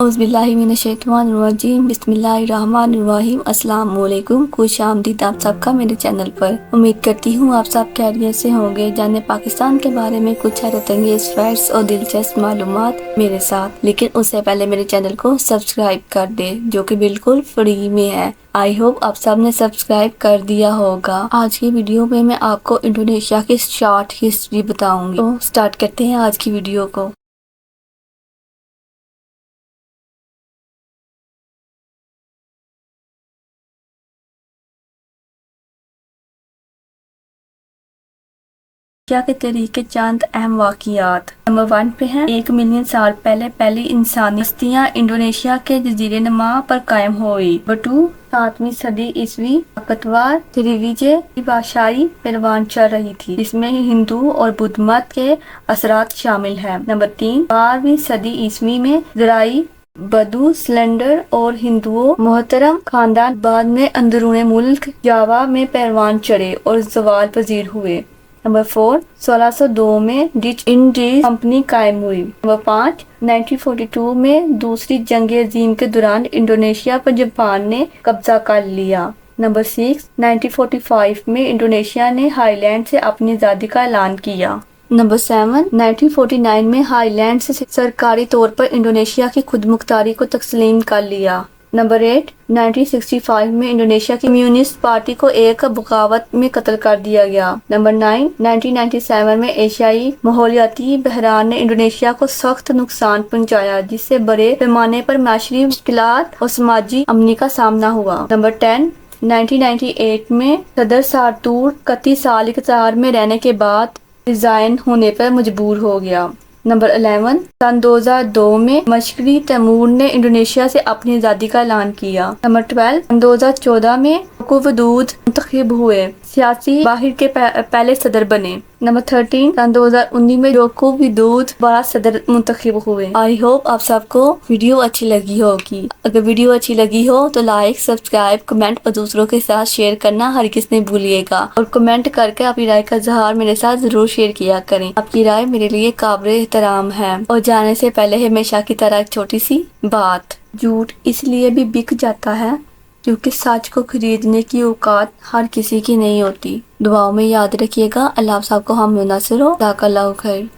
औज़ुबिल्लाहिमिनश्शैतानिर्रजीम बिस्मिल्लाहिर्रहमानिर्रहीम अस्सलाम वालेकुम। खुश आमदीद आप सबका मेरे चैनल पर। उम्मीद करती हूँ आप सब खैरियत से होंगे। जाने पाकिस्तान के बारे में कुछ हैरत अंगेज फैक्ट्स और दिलचस्प मालूमात मेरे साथ, लेकिन उससे पहले मेरे चैनल को सब्सक्राइब कर दे जो कि बिल्कुल फ्री में है। आई होप आप सब ने सब्सक्राइब कर दिया होगा। आज की वीडियो में मैं आपको इंडोनेशिया की शॉर्ट हिस्ट्री बताऊंगी। तो स्टार्ट करते हैं आज की वीडियो को। इंडोनेशिया के तरीके चंद अहम वाक़ियात। नंबर 1 पे है 1 मिलियन साल पहले पहली इंसानी बस्तियां इंडोनेशिया के जजीरे नुमा पर कायम हुई। नंबर 2 7वीं सदी ईस्वी ताकतवर श्रीविजय की बादशाही परवान चल रही थी, जिसमें हिंदू और बुद्ध मत के असरात शामिल हैं। नंबर 3 12वीं सदी ईस्वी में ज़राई बदू सिलेंडर और हिंदुओं मोहतरम खानदान बाद में अंदरूने मुल्क जावा में परवान चढ़े और जवाल पजीर हुए। नंबर 4 1602 में डच इंडीज कंपनी कायम हुई। नंबर 5 1942 में दूसरी जंग अजीम के दौरान इंडोनेशिया पर जापान ने कब्जा कर लिया। नंबर 6 1945 में इंडोनेशिया ने हाईलैंड से अपनी आज़ादी का ऐलान किया। नंबर 7 1949 में हाईलैंड से सरकारी तौर पर इंडोनेशिया की खुदमुख्तारी को तस्लीम कर लिया। नंबर 8 1965 में इंडोनेशिया की कम्युनिस्ट पार्टी को एक बगावत में कत्ल कर दिया गया। नंबर 9 1997 में एशियाई माहौलियाती बहरान ने इंडोनेशिया को सख्त नुकसान पहुंचाया, जिससे बड़े पैमाने पर माशरी मुश्किलात और समाजी अमनी का सामना हुआ। नंबर 10 1998 में सदर सारतूर 31 साल इक़्तिदार में रहने के बाद रिजाइन होने पर मजबूर हो गया। नंबर 11 सन 2002 में मशरक़ी तैमूर ने इंडोनेशिया से अपनी आज़ादी का ऐलान किया। नंबर 12 सन 2014 में जोको विदोद मुंतखब हुए, सियासी बाहिर के पहले सदर बने। नंबर 13 सन 2019 में जोको विदोद बड़ा सदर मुंतखब हुए। आई होप आप सबको वीडियो अच्छी लगी होगी। अगर वीडियो अच्छी लगी हो तो लाइक, सब्सक्राइब, कमेंट और दूसरों के साथ शेयर करना हर किसी ने भूलिएगा। और कमेंट करके अपनी राय का इज़हार मेरे साथ जरूर शेयर किया करें। आपकी राय मेरे लिए काबिल एहतराम है। और जाने से पहले हमेशा की तरह एक छोटी सी बात, झूठ इसलिए भी बिक जाता है क्योंकि सच को खरीदने की औकात हर किसी की नहीं होती। दुआओं में याद रखिएगा। अल्लाह आप सबको हम मुनासिर हो। जाज़ाकल्लाहु खैर।